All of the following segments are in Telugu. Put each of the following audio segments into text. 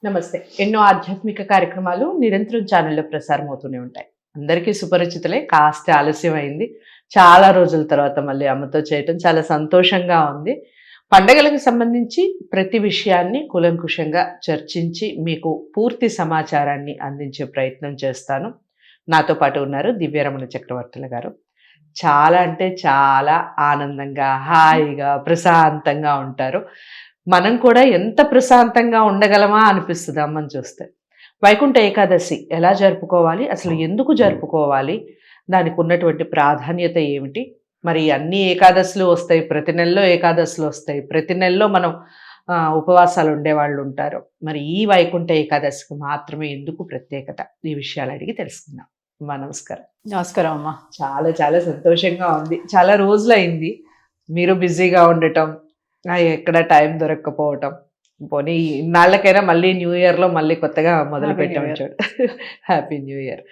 నమస్తే. ఎన్నో ఆధ్యాత్మిక కార్యక్రమాలు నిరంతరం ఛానల్లో ప్రసారం అవుతూనే ఉంటాయి. అందరికీ సుపరిచితులే. కాస్త ఆలస్యం అయింది. చాలా రోజుల తర్వాత మళ్ళీ అమ్మతో చేయటం చాలా సంతోషంగా ఉంది. పండగలకు సంబంధించి ప్రతి విషయాన్ని కూలంకుషంగా చర్చించి మీకు పూర్తి సమాచారాన్ని అందించే ప్రయత్నం చేస్తాను. నాతో పాటు ఉన్నారు దివ్యరమణ చక్రవర్తుల గారు. చాలా అంటే చాలా ఆనందంగా, హాయిగా, ప్రశాంతంగా ఉంటారు. మనం కూడా ఎంత ప్రశాంతంగా ఉండగలమా అనిపిస్తుంది అమ్మని చూస్తే. వైకుంఠ ఏకాదశి ఎలా జరుపుకోవాలి? అసలు ఎందుకు జరుపుకోవాలి? దానికి ఉన్నటువంటి ప్రాధాన్యత ఏమిటి? మరి అన్ని ఏకాదశులు వస్తాయి. ప్రతి నెలలో ఏకాదశులు వస్తాయి. ప్రతి నెలలో మనం ఉపవాసాలు ఉండేవాళ్ళు ఉంటారు. మరి ఈ వైకుంఠ ఏకాదశికి మాత్రమే ఎందుకు ప్రత్యేకత? ఈ విషయాలు అడిగి తెలుసుకుందాం. అమ్మా నమస్కారం. నమస్కారం అమ్మా. చాలా చాలా సంతోషంగా ఉంది. చాలా రోజులైంది. మీరు బిజీగా ఉండటం, ఎక్కడ టైం దొరక్కపోవటం. పోనీ ఇన్నాళ్ళకైనా మళ్ళీ న్యూ ఇయర్లో మళ్ళీ కొత్తగా మొదలు పెట్టాం చూడు. Happy new year.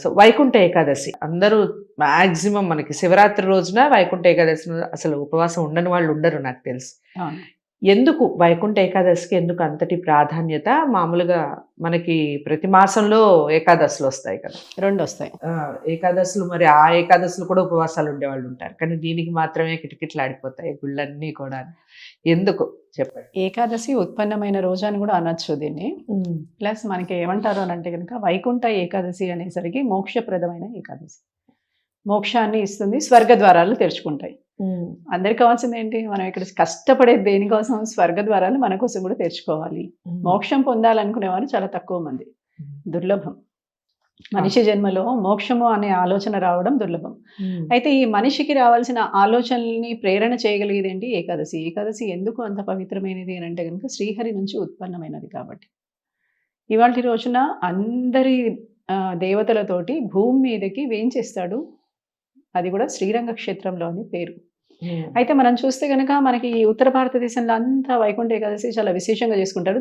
So Vaikuntha Ekadashi అందరూ మ్యాక్సిమం మనకి శివరాత్రి రోజున వైకుంఠ ఏకాదశి అసలు ఉపవాసం ఉండని వాళ్ళు ఉండరు నాకు తెలుసు. ఎందుకు వైకుంఠ ఏకాదశికి ఎందుకు అంతటి ప్రాధాన్యత? మామూలుగా మనకి ప్రతి మాసంలో ఏకాదశులు వస్తాయి కదా, 2 వస్తాయి ఏకాదశులు. మరి ఆ ఏకాదశులు కూడా ఉపవాసాలు ఉండేవాళ్ళు ఉంటారు, కానీ దీనికి మాత్రమే కిటకిటలాడిపోతాయి గుళ్ళన్నీ కూడా. ఎందుకు చెప్పండి. ఏకాదశి ఉత్పన్నమైన రోజు అని కూడా అనొచ్చు దీన్ని. ప్లస్ మనకి ఏమంటారు అని అంటే కనుక వైకుంఠ ఏకాదశి అనేసరికి మోక్షప్రదమైన ఏకాదశి. మోక్షాన్ని ఇస్తుంది, స్వర్గ ద్వారాలు తెరుచుకుంటాయి. అందరికి కావాల్సింది ఏంటి? మనం ఇక్కడ కష్టపడే దేనికోసం? స్వర్గ ద్వారాలు మన కోసం కూడా తెరుచుకోవాలి. మోక్షం పొందాలనుకునేవారు చాలా తక్కువ మంది, దుర్లభం. మనిషి జన్మలో మోక్షము అనే ఆలోచన రావడం దుర్లభం. అయితే ఈ మనిషికి రావాల్సిన ఆలోచనల్ని ప్రేరణ చేయగలిగేది ఏంటి? ఏకాదశి. ఏకాదశి ఎందుకు అంత పవిత్రమైనది అని అంటే కనుక శ్రీహరి నుంచి ఉత్పన్నమైనది కాబట్టి. ఇవాళ రోజున అందరి దేవతలతోటి భూమి మీదకి వేంచేస్తాడు. అది కూడా శ్రీరంగ క్షేత్రంలో అని పేరు. అయితే మనం చూస్తే కనుక మనకి ఉత్తర భారతదేశంలో అంతా వైకుంఠ ఏకాదశి చాలా విశేషంగా చేసుకుంటారు.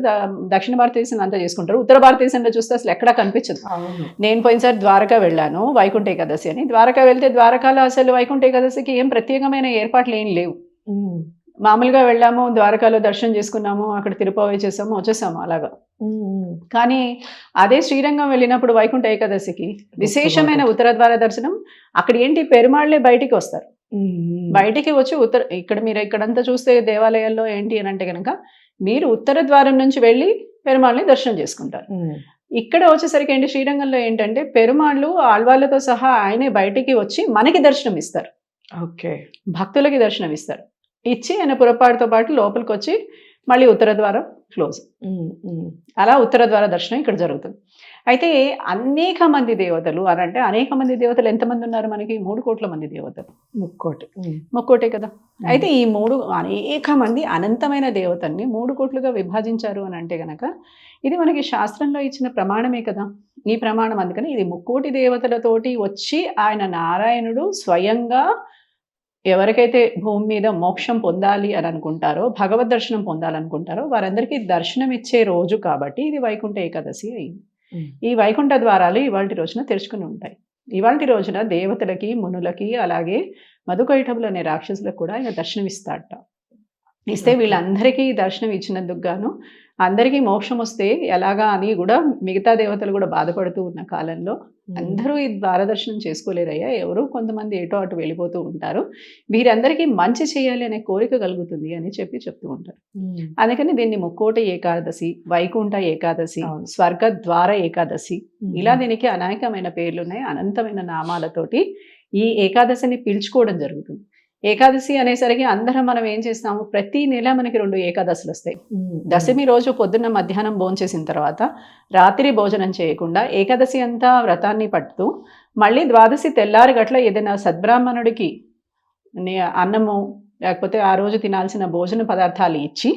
దక్షిణ భారతదేశంలో అంతా చేసుకుంటారు. ఉత్తర భారతదేశంలో చూస్తే అసలు ఎక్కడా కనిపించదు. నేను పోయినసారి ద్వారకా వెళ్ళాను వైకుంఠ ఏకాదశి అని. ద్వారకా వెళ్తే ద్వారకాలో అసలు వైకుంఠ ఏకాదశికి ఏం ప్రత్యేకమైన ఏర్పాట్లు ఏం లేవు. మామూలుగా వెళ్ళాము, ద్వారకాలో దర్శనం చేసుకున్నాము, అక్కడ తిరుపతి చేసాము, వచ్చేసాము అలాగా. కానీ అదే శ్రీరంగం వెళ్ళినప్పుడు వైకుంఠ ఏకాదశికి విశేషమైన ఉత్తర ద్వార దర్శనం. అక్కడ ఏంటి, పెరుమాళ్లే బయటికి వస్తారు. బయటికి వచ్చి ఇక్కడ మీరు ఇక్కడంతా చూస్తే దేవాలయాల్లో ఏంటి అని అంటే కనుక మీరు ఉత్తర ద్వారం నుంచి వెళ్ళి పెరుమాళ్ళని దర్శనం చేసుకుంటారు. ఇక్కడ వచ్చేసరికి ఏంటి, శ్రీరంగంలో ఏంటంటే పెరుమాళ్ళు ఆళ్వాళ్ళతో సహా ఆయనే బయటికి వచ్చి మనకి దర్శనం ఇస్తారు. ఓకే, భక్తులకి దర్శనం ఇస్తారు. ఇచ్చి ఆయన పురపాటుతో పాటు లోపలికి వచ్చి మళ్ళీ ఉత్తర ద్వారం క్లోజ్. అలా ఉత్తర ద్వార దర్శనం ఇక్కడ జరుగుతుంది. అయితే అనేక మంది దేవతలు అని అంటే అనేక మంది దేవతలు ఎంతమంది ఉన్నారు మనకి? 3 కోట్ల మంది దేవతలు. ముక్కోటే కదా. అయితే ఈ 3 అనేక మంది అనంతమైన దేవతల్ని 3 కోట్లుగా విభజించారు అని అంటే గనక ఇది మనకి శాస్త్రంలో ఇచ్చిన ప్రమాణమే కదా. ఈ ప్రమాణం అందుకని ఇది 3 కోటి దేవతలతోటి వచ్చి ఆయన నారాయణుడు స్వయంగా ఎవరికైతే భూమి మీద మోక్షం పొందాలి అని అనుకుంటారో, భగవద్ దర్శనం పొందాలనుకుంటారో వారందరికీ దర్శనం ఇచ్చే రోజు కాబట్టి ఇది వైకుంఠ ఏకాదశి అయింది. ఈ వైకుంఠ ద్వారాలు ఇవాళ రోజున తెరుచుకుని ఉంటాయి. ఇవాళ రోజున దేవతలకి, మునులకి, అలాగే మధుకైటములు అనే రాక్షసులకు కూడా ఆయన దర్శనం ఇస్తాడట. ఇస్తే వీళ్ళందరికీ దర్శనం ఇచ్చినందుకు గాను అందరికీ మోక్షం వస్తే ఎలాగా అని కూడా మిగతా దేవతలు కూడా బాధపడుతూ ఉన్న కాలంలో అందరూ ఈ ద్వారదర్శనం చేసుకోలేరయ్యా, ఎవరో కొంతమంది ఏటో అటు వెళ్ళిపోతూ ఉంటారు, వీరందరికీ మంచి చేయాలి అనే కోరిక కలుగుతుంది అని చెప్తూ ఉంటారు. అందుకని దీన్ని ముక్కోటి ఏకాదశి, వైకుంఠ ఏకాదశి, స్వర్గ ద్వార ఏకాదశి, ఇలా దీనికి అనేకమైన పేర్లు ఉన్నాయి. అనంతమైన నామాలతోటి ఈ ఏకాదశిని పిలుచుకోవడం జరుగుతుంది. ఏకాదశి అనేసరికి అందరం మనం ఏం చేస్తాము, ప్రతి నెల మనకి 2 ఏకాదశులు వస్తాయి. దశమి రోజు పొద్దున్న మధ్యాహ్నం భోంచేసిన తర్వాత రాత్రి భోజనం చేయకుండా ఏకాదశి అంతా వ్రతాన్ని పట్టుతూ మళ్ళీ ద్వాదశి తెల్లారి గట్ల ఏదైనా సద్బ్రాహ్మణుడికి అన్నము లేకపోతే ఆ రోజు తినాల్సిన భోజన పదార్థాలు ఇచ్చి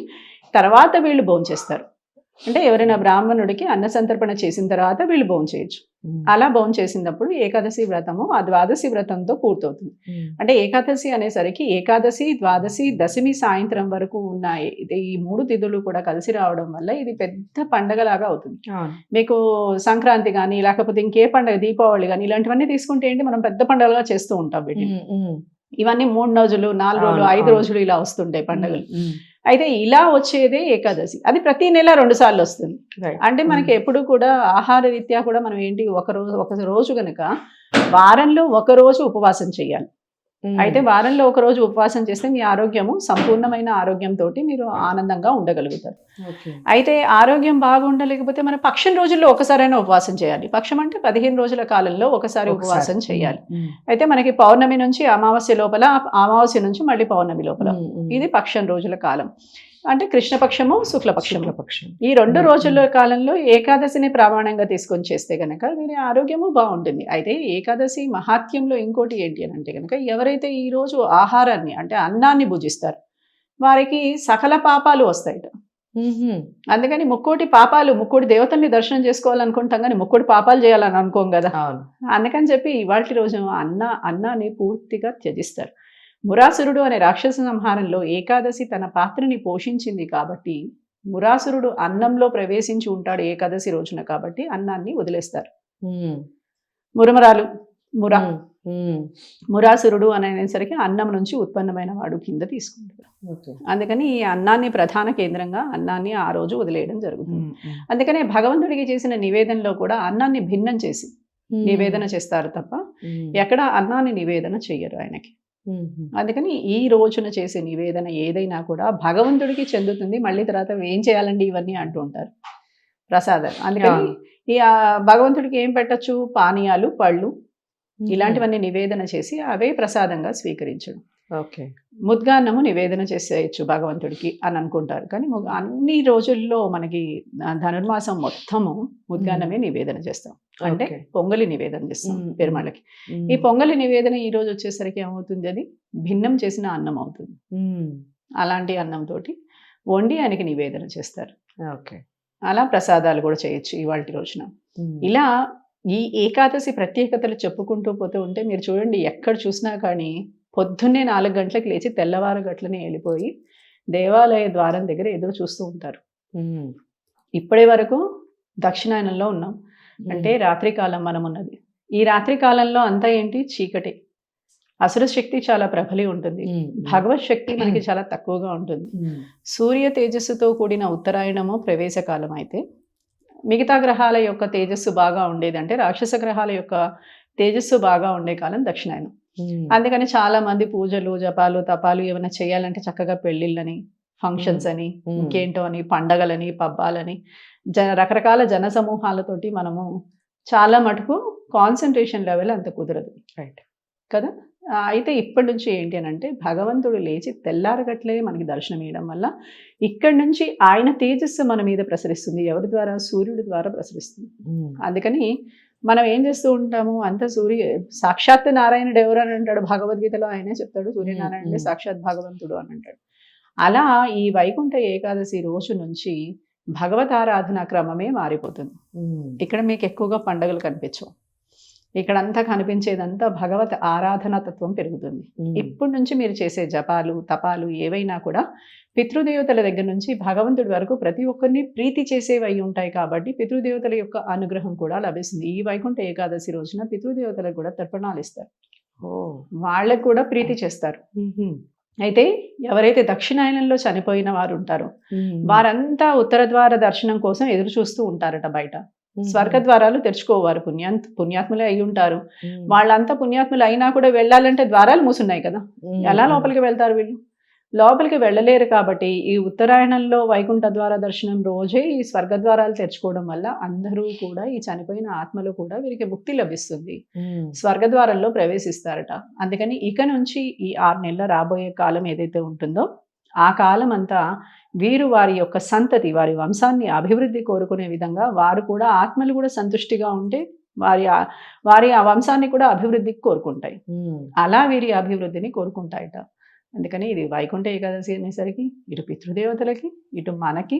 తర్వాత వీళ్ళు భోంచేస్తారు. అంటే ఎవరైనా బ్రాహ్మణుడికి అన్న సంతర్పణ చేసిన తర్వాత వీళ్ళు భోంచేయచ్చు. అలా భోంచేసినప్పుడు ఏకాదశి వ్రతము ఆ ద్వాదశి వ్రతంతో పూర్తవుతుంది. అంటే ఏకాదశి అనేసరికి ఏకాదశి, ద్వాదశి, దశమి సాయంత్రం వరకు ఉన్న ఈ 3 తిథులు కూడా కలిసి రావడం వల్ల ఇది పెద్ద పండగలాగా అవుతుంది. మీకు సంక్రాంతి కానీ లేకపోతే ఇంకే పండగ, దీపావళి కానీ ఇలాంటివన్నీ తీసుకుంటే ఏంటి, మనం పెద్ద పండుగలుగా చేస్తూ ఉంటాం వీటిని. ఇవన్నీ 3 రోజులు, 4 రోజులు, 5 రోజులు ఇలా వస్తుంటాయి పండుగలు. అయితే ఇలా వచ్చేదే ఏకాదశి. అది ప్రతి నెల 2 సార్లు వస్తుంది. అంటే మనకి ఎప్పుడు కూడా ఆహార రీత్యా కూడా మనం ఏంటి ఒక రోజు గనక వారంలో ఒక రోజు ఉపవాసం చేయాలి. అయితే వారంలో ఒక రోజు ఉపవాసం చేస్తే మీ ఆరోగ్యము సంపూర్ణమైన ఆరోగ్యంతో మీరు ఆనందంగా ఉండగలుగుతారు. అయితే ఆరోగ్యం బాగుండలేకపోతే మన పక్షం రోజుల్లో ఒకసారైనా ఉపవాసం చేయాలి. పక్షం అంటే 15 రోజుల కాలంలో ఒకసారి ఉపవాసం చేయాలి. అయితే మనకి పౌర్ణమి నుంచి అమావాస్య లోపల, అమావాస్య నుంచి మళ్ళీ పౌర్ణమి లోపల, ఇది పక్షం రోజుల కాలం. అంటే కృష్ణపక్షము, శుక్లపక్షము. ఈ 2 రోజుల కాలంలో ఏకాదశిని ప్రమాణంగా తీసుకొని చేస్తే గనక వీరి ఆరోగ్యము బాగుంటుంది. అయితే ఏకాదశి మహాత్మ్యంలో ఇంకోటి ఏంటి అని అంటే కనుక ఎవరైతే ఈ రోజు ఆహారాన్ని అంటే అన్నాన్ని భుజిస్తారు వారికి సకల పాపాలు వస్తాయట. అందుకని ముక్కోటి దేవతల్ని దర్శనం చేసుకోవాలనుకుంటాం కానీ ముక్కోటి పాపాలు చేయాలని అనుకోం కదా. అందుకని చెప్పి ఇవాళ రోజు అన్నాన్ని పూర్తిగా త్యజిస్తారు. మురాసురుడు అనే రాక్షస సంహారంలో ఏకాదశి తన పాత్రని పోషించింది కాబట్టి మురాసురుడు అన్నంలో ప్రవేశించి ఉంటాడు ఏకాదశి రోజున కాబట్టి అన్నాన్ని వదిలేస్తారు. మురాసురుడు అనేసరికి అన్నం నుంచి ఉత్పన్నమైన వాడు కింద తీసుకుంటాడు. అందుకని ఈ అన్నాన్ని ప్రధాన కేంద్రంగా అన్నాన్ని ఆ రోజు వదిలేయడం జరుగుతుంది. అందుకనే భగవంతుడికి చేసిన నివేదనలో కూడా అన్నాన్ని భిన్నం చేసి నివేదన చేస్తారు తప్ప ఎక్కడ అన్నాన్ని నివేదన చెయ్యరు ఆయనకి. అందుకని ఈ రోజున చేసే నివేదన ఏదైనా కూడా భగవంతుడికి చెందుతుంది. మళ్ళీ తర్వాత ఏం చేయాలండి ఇవన్నీ అంటూ ఉంటారు ప్రసాదాలు. అందుకని ఈ భగవంతుడికి ఏం పెట్టచ్చు, పానీయాలు, పళ్ళు ఇలాంటివన్నీ నివేదన చేసి అవే ప్రసాదంగా స్వీకరించడం. ముద్గాన్నము నివేదన చేసేయచ్చు భగవంతుడికి అని అనుకుంటారు. కానీ అన్ని రోజుల్లో మనకి ధనుర్మాసం మొత్తము ముద్గాన్నమే నివేదన చేస్తాం. అంటే పొంగలి నివేదన చేస్తాం పెరుమాళ్ళకి. ఈ పొంగలి నివేదన ఈ రోజు వచ్చేసరికి ఏమవుతుంది, అది భిన్నం చేసిన అన్నం అవుతుంది. అలాంటి అన్నంతో వండి ఆయనకి నివేదన చేస్తారు. అలా ప్రసాదాలు కూడా చేయొచ్చు ఇవాళ రోజున. ఇలా ఈ ఏకాదశి ప్రత్యేకతలు చెప్పుకుంటూ పోతూ ఉంటే మీరు చూడండి, ఎక్కడ చూసినా కానీ పొద్దున్నే 4 గంటలకు లేచి తెల్లవారు గట్లనే వెళ్ళిపోయి దేవాలయ ద్వారం దగ్గర ఎదురు చూస్తూ ఉంటారు. ఇప్పటి వరకు దక్షిణాయనంలో ఉన్నాం, అంటే రాత్రికాలం మనం ఉన్నది. ఈ రాత్రి కాలంలో అంతా ఏంటి, చీకటి. అసుర శక్తి చాలా ప్రబలి ఉంటుంది, భగవత్ శక్తి మనకి చాలా తక్కువగా ఉంటుంది. సూర్య తేజస్సుతో కూడిన ఉత్తరాయణము ప్రవేశకాలం అయితే మిగతా గ్రహాల యొక్క తేజస్సు బాగా ఉండేది, అంటే రాక్షస గ్రహాల యొక్క తేజస్సు బాగా ఉండే కాలం దక్షిణాయనం. అందుకని చాలా మంది పూజలు, జపాలు, తపాలు ఏమైనా చేయాలంటే చక్కగా పెళ్లిళ్ళని, ఫంక్షన్స్ అని, ఇంకేంటో అని, పండగలని, పబ్బాలని, రకరకాల జన సమూహాలతోటి మనము చాలా మటుకు కాన్సన్ట్రేషన్ లెవెల్ అంత కుదరదు కదా. అయితే ఇప్పటి నుంచి ఏంటి అని అంటే భగవంతుడు లేచి తెల్లారగట్లే మనకి దర్శనం ఇవ్వడం వల్ల ఇక్కడి నుంచి ఆయన తేజస్సు మన మీద ప్రసరిస్తుంది. ఎవరి ద్వారా? సూర్యుడి ద్వారా ప్రసరిస్తుంది. అందుకని మనం ఏం చేస్తూ ఉంటాము, అంత సాక్షాత్ నారాయణుడు ఎవరు అని అంటాడు భగవద్గీతలో, ఆయనే చెప్తాడు సూర్యనారాయణుడే సాక్షాత్ భగవంతుడు అని అంటాడు. అలా ఈ వైకుంఠ ఏకాదశి రోజు నుంచి భగవత్ ఆరాధన క్రమమే మారిపోతుంది. ఇక్కడ మీకు ఎక్కువగా పండుగలు కనిపించవు, ఇక్కడంతా కనిపించేదంతా భగవత్ ఆరాధన తత్వం పెరుగుతుంది. ఇప్పటి నుంచి మీరు చేసే జపాలు, తపాలు ఏవైనా కూడా పితృదేవతల దగ్గర నుంచి భగవంతుడి వరకు ప్రతి ఒక్కరిని ప్రీతి చేసేవి అయి ఉంటాయి. కాబట్టి పితృదేవతల యొక్క అనుగ్రహం కూడా లభిస్తుంది. ఈ వైకుంఠ ఏకాదశి రోజున పితృదేవతలకు కూడా తర్పణాలు ఇస్తారు, వాళ్ళకు కూడా ప్రీతి చేస్తారు. అయితే ఎవరైతే దక్షిణాయనంలో చనిపోయిన వారు ఉంటారో వారంతా ఉత్తర ద్వార దర్శనం కోసం ఎదురు చూస్తూ ఉంటారట బయట. స్వర్గద్వారాలు తెరుచుకోవారు, పుణ్యాత్ములే అయి ఉంటారు. వాళ్ళంతా పుణ్యాత్ములు అయినా కూడా వెళ్ళాలంటే ద్వారాలు మూసున్నాయి కదా, ఎలా లోపలికి వెళ్తారు వీళ్ళు? లోపలికి వెళ్ళలేరు. కాబట్టి ఈ ఉత్తరాయణంలో వైకుంఠ ద్వార దర్శనం రోజే ఈ స్వర్గద్వారాలు తెరుచుకోవడం వల్ల అందరూ కూడా, ఈ చనిపోయిన ఆత్మలు కూడా వీరికి ముక్తి లభిస్తుంది, స్వర్గద్వారంలో ప్రవేశిస్తారట. అందుకని ఇక నుంచి ఈ 6 నెలల రాబోయే కాలం ఏదైతే ఉంటుందో ఆ కాలం అంతా వీరు వారి యొక్క సంతతి, వారి వంశాన్ని అభివృద్ధి కోరుకునే విధంగా వారు కూడా, ఆత్మలు కూడా సంతుష్టిగా ఉంటే వారి ఆ వంశాన్ని కూడా అభివృద్ధికి కోరుకుంటాయి. అలా వీరి అభివృద్ధిని కోరుకుంటాయట. అందుకని ఇది వైకుంఠ ఏకాదశి అనేసరికి ఇటు పితృదేవతలకి, ఇటు మనకి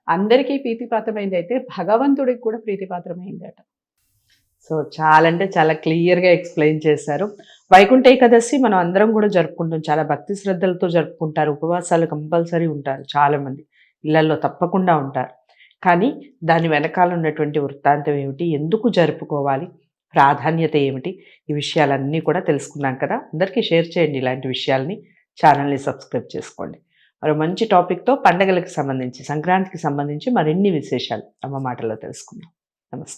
అందరికీ ప్రీతిపాత్రమైంది, అయితే భగవంతుడికి కూడా ప్రీతిపాత్రమైంది అట. సో చాలా అంటే చాలా క్లియర్గా ఎక్స్ప్లెయిన్ చేశారు. వైకుంఠ ఏకాదశి మనం అందరం కూడా జరుపుకుంటాం, చాలా భక్తి శ్రద్ధలతో జరుపుకుంటారు, ఉపవాసాలు కంపల్సరీ ఉంటారు, చాలామంది ఇళ్లలో తప్పకుండా ఉంటారు. కానీ దాని వెనకాల ఉన్నటువంటి వృత్తాంతం ఏమిటి, ఎందుకు జరుపుకోవాలి, ప్రాధాన్యత ఏమిటి, ఈ విషయాలన్నీ కూడా తెలుసుకున్నాం కదా. అందరికీ షేర్ చేయండి ఇలాంటి విషయాల్ని, ఛానల్ని సబ్స్క్రైబ్ చేసుకోండి. మరో మంచి టాపిక్తో పండగలకు సంబంధించి, సంక్రాంతికి సంబంధించి మరిన్ని విశేషాలు అమ్మ మాటల్లో తెలుసుకుందాం. నమస్తే.